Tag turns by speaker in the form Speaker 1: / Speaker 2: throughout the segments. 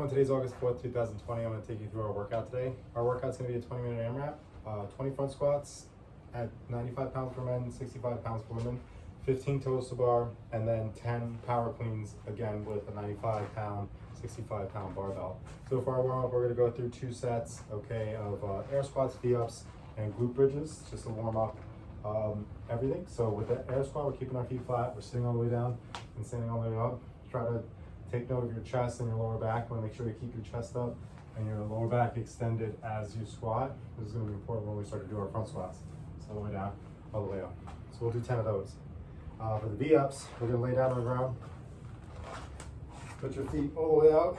Speaker 1: everyone, today's August 4th, 2020. I'm going to take you through our workout today. Our workout's going to be a 20-minute AMRAP, 20 front squats at 95 pounds for men, 65 pounds for women, 15 toes to bar, and then 10 power cleans, again with a 95-pound, 65-pound barbell. So for our warm-up, we're going to go through 2 sets, okay, of air squats, V-ups, and glute bridges, just to warm up everything. So with the air squat, we're keeping our feet flat, we're sitting all the way down and standing all the way up. Try to take note of your chest and your lower back. You want to make sure you keep your chest up and your lower back extended as you squat. This is going to be important when we start to do our front squats. So all the way down, all the way up. So we'll do 10 of those. For the V-ups, we're going to lay down on the ground. Put your feet all the way out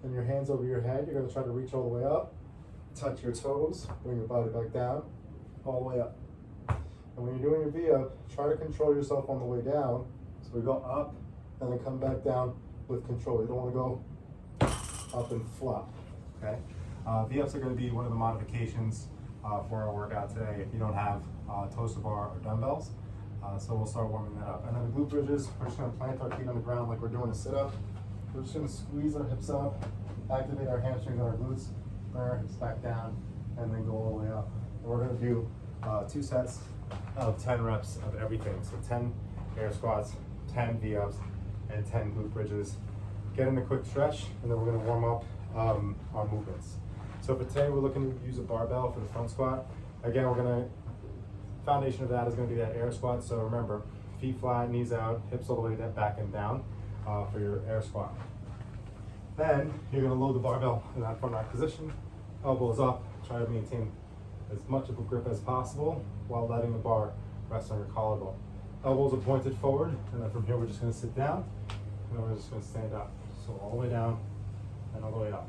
Speaker 1: and your hands over your head. You're going to try to reach all the way up. Touch your toes, bring your body back down, all the way up. And when you're doing your V-up, try to control yourself on the way down. So we go up and then come back down with control. You don't want to go up and flop, okay? V-ups are going to be one of the modifications for our workout today if you don't have toes to bar or dumbbells. So we'll start warming that up. And then the glute bridges, we're just going to plant our feet on the ground like we're doing a sit-up. We're just going to squeeze our hips up, activate our hamstrings and our glutes, bring our hips back down, and then go all the way up. And we're going to do 2 sets of 10 reps of everything. So 10 air squats, 10 V-ups, and 10 glute bridges. Get in a quick stretch, and then we're going to warm up our movements. So for today, we're looking to use a barbell for the front squat. Again, foundation of that is going to be that air squat. So remember, feet flat, knees out, hips all the way back and down for your air squat. Then you're going to load the barbell in that front rack position, elbows up, try to maintain as much of a grip as possible while letting the bar rest on your collarbone. Elbows are pointed forward, and then from here we're just going to sit down, and then we're just going to stand up. So all the way down and all the way up.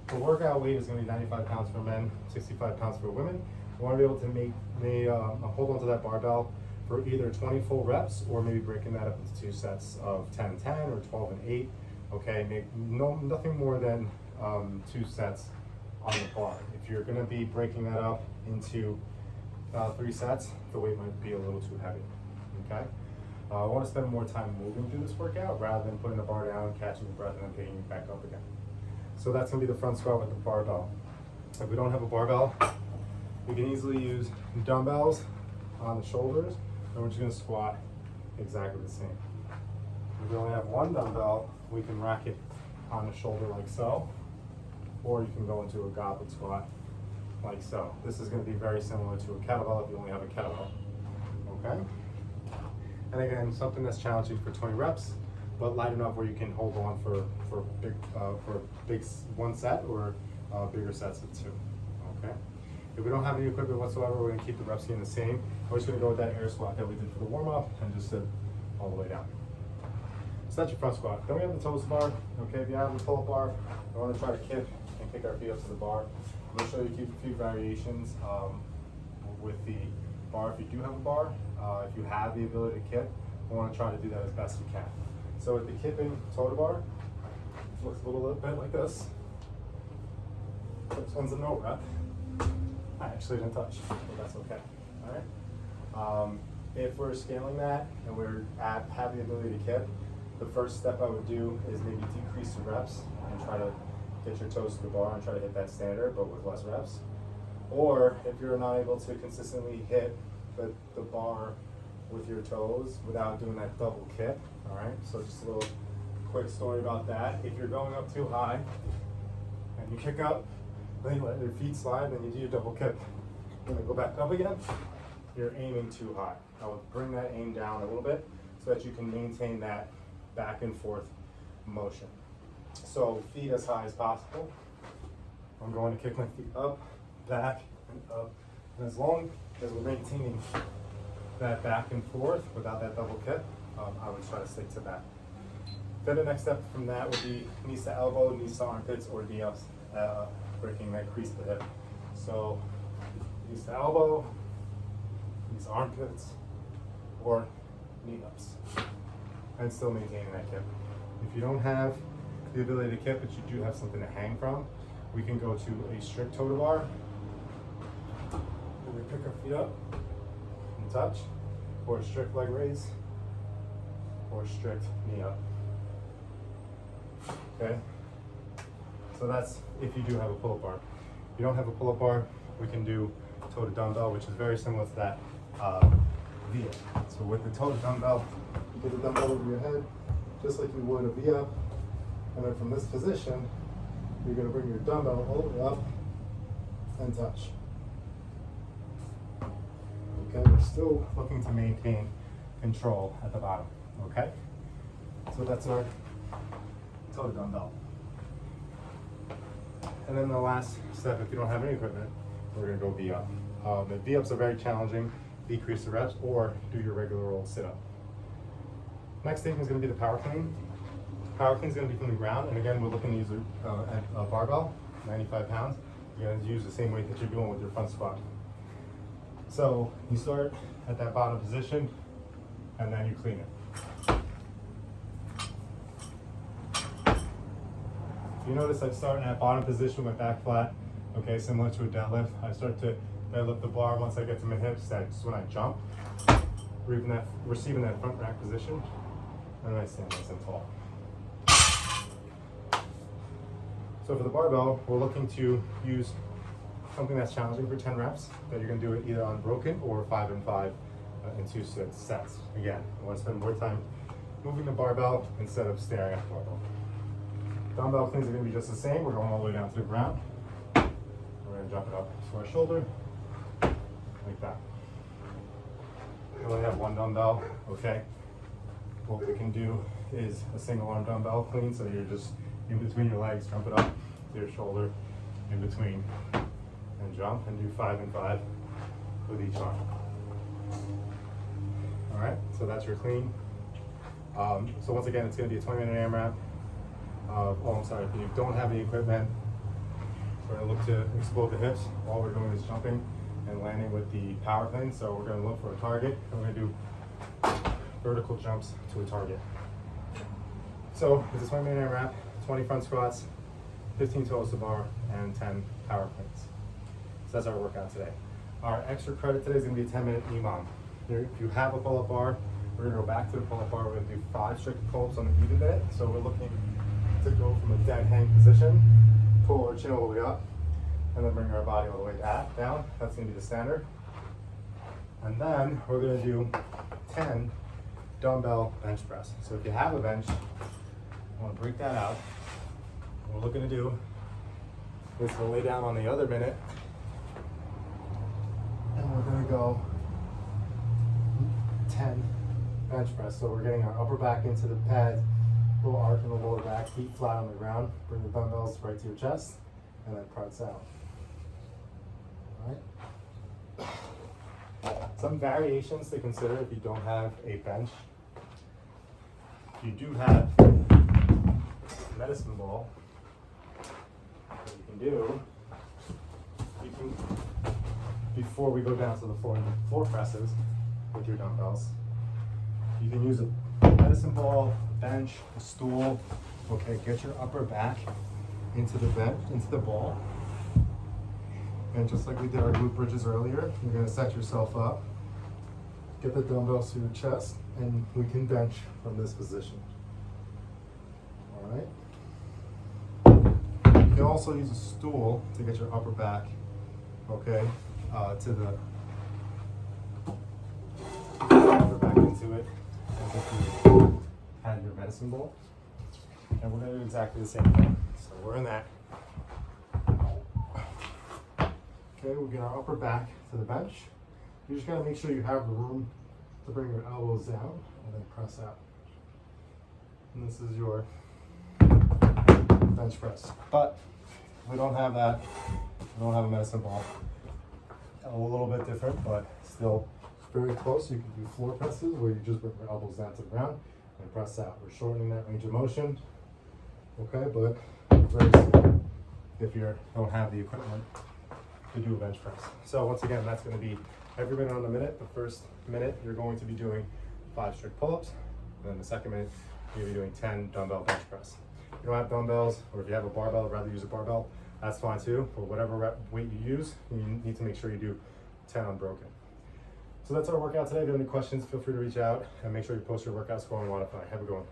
Speaker 1: The workout weight is going to be 95 pounds for men, 65 pounds for women. You want to be able to hold onto that barbell for either 20 full reps or maybe breaking that up into 2 sets of 10-10 or 12 and 8. Okay, nothing more than 2 sets on the bar. If you're going to be breaking that up into 3 sets, the weight might be a little too heavy. Okay, I want to spend more time moving through this workout rather than putting the bar down, catching your breath, and then picking it back up again. So that's going to be the front squat with the barbell. If we don't have a barbell, we can easily use dumbbells on the shoulders, and we're just going to squat exactly the same. If we only have one dumbbell, we can rack it on the shoulder like so, or you can go into a goblet squat like so. This is going to be very similar to a kettlebell if you only have a kettlebell. Okay? And again, something that's challenging for 20 reps, but light enough where you can hold on for big one set or bigger sets of 2. Okay? If we don't have any equipment whatsoever, we're going to keep the reps getting the same. We're just going to go with that air squat that we did for the warm-up and just sit all the way down. So that's your front squat. Then we have the toes bar. Okay, if you have the pull-up bar, we want to try to kick and kick our feet up to the bar. I'm going to show you a few variations with the bar. If you do have a bar, if you have the ability to kick, we want to try to do that as best you can. So with the kipping toe to bar, it looks a little bit like this. This one's a no rep. I actually didn't touch, but that's okay. All right. If we're scaling that and have the ability to kip, the first step I would do is maybe decrease the reps and try to get your toes to the bar and try to hit that standard, but with less reps. Or if you're not able to consistently hit the bar with your toes without doing that double kip, all right? So just a little quick story about that. If you're going up too high and you kick up, then you let your feet slide, then you do your double kip. You're gonna go back up again, you're aiming too high. I would bring that aim down a little bit so that you can maintain that back and forth motion. So feet as high as possible. I'm going to kick my feet up, back, and up. And as long as we're maintaining that back and forth without that double kip, I would try to stick to that. Then the next step from that would be knees to elbow, knees to armpits, or knee-ups, breaking that crease of the hip. So knees to elbow, knees to armpits, or knee-ups, and still maintaining that kip. If you don't have the ability to kip, but you do have something to hang from, we can go to a strict toe to bar. And we pick our feet up and touch, or a strict leg raise, or strict knee up. Okay? So that's if you do have a pull-up bar. If you don't have a pull-up bar, we can do toe to dumbbell, which is very similar to that V-up. So with the toe to dumbbell, you put the dumbbell over your head, just like you would a V-up. And then from this position, you're gonna bring your dumbbell all the way up and touch. Okay, we're still looking to maintain control at the bottom, okay? So that's our toe to dumbbell. And then the last step, if you don't have any equipment, we're gonna go V-up. The V-ups are very challenging. Decrease the reps or do your regular old sit-up. Next thing is gonna be the power clean. Power clean is gonna be from the ground, and again, we're looking to use a barbell, 95 pounds. You're gonna use the same weight that you're doing with your front squat. So you start at that bottom position, and then you clean it. You notice I start in that bottom position with my back flat, okay, similar to a deadlift. I start to deadlift the bar once I get to my hips. That's when I jump, receiving that front rack position, and then I stand nice and tall. So for the barbell, we're looking to use something that's challenging for 10 reps, that you're gonna do it either unbroken or 5 and 5 in 2 sets. Again, I wanna spend more time moving the barbell instead of staring at the barbell. Dumbbell cleans are gonna be just the same. We're going all the way down to the ground. We're gonna jump it up to our shoulder, like that. We only have one dumbbell, okay? What we can do is a single arm dumbbell clean, so you're just in between your legs, jump it up to your shoulder, in between, and jump, and do 5 and 5 with each arm. All right, so that's your clean. So once again, it's gonna be a 20-minute AMRAP. I'm sorry, if you don't have any equipment, we're gonna look to explode the hips. All we're doing is jumping and landing with the power clean. So we're gonna look for a target, and we're gonna do vertical jumps to a target. So it's a 20-minute AMRAP, 20 front squats, 15 toes to bar, and 10 power cleans. So that's our workout today. Our extra credit today is gonna be a 10-minute EMOM. If you have a pull-up bar, we're gonna go back to the pull-up bar. We're gonna do 5 strict pull-ups on the even minute. So we're looking to go from a dead hang position, pull our chin all the way up, and then bring our body all the way down. That's gonna be the standard. And then we're gonna do 10 dumbbell bench press. So if you have a bench, I wanna break that out. What we're looking to do is to lay down on the other minute, and we're gonna go 10 bench press. So we're getting our upper back into the pads, little arc in the lower back, feet flat on the ground. Bring the dumbbells right to your chest, and then press out. All right. Some variations to consider if you don't have a bench. If you do have a medicine ball, what you can do, before we go down to the floor presses with your dumbbells, you can use a medicine ball, a bench, a stool. Okay, get your upper back into the bench, into the ball. And just like we did our glute bridges earlier, you're gonna set yourself up, get the dumbbells to your chest, and we can bench from this position. All right. You can also use a stool to get your upper back, okay, to the upper back into it, as if you had your medicine ball. And we're gonna do exactly the same thing. So we're in that. Okay, we'll get our upper back to the bench. You just gotta make sure you have the room to bring your elbows down and then press out. And this is your bench press. But if we don't have that, we don't have a medicine ball. A little bit different, but still very close. You can do floor presses where you just bring your elbows down to the ground and press out. We're shortening that range of motion. Okay, but very simple if you don't have the equipment to do a bench press. So once again, that's going to be every minute on the minute. The first minute, you're going to be doing 5 strict pull-ups. And then the second minute, you're going to be doing 10 dumbbell bench press. If you don't have dumbbells, or if you have a barbell, I'd rather use a barbell, that's fine too. But whatever weight you use, you need to make sure you do 10 unbroken. So that's our workout today. If you have any questions, feel free to reach out and make sure you post your workout score on Wodify. Have a good one.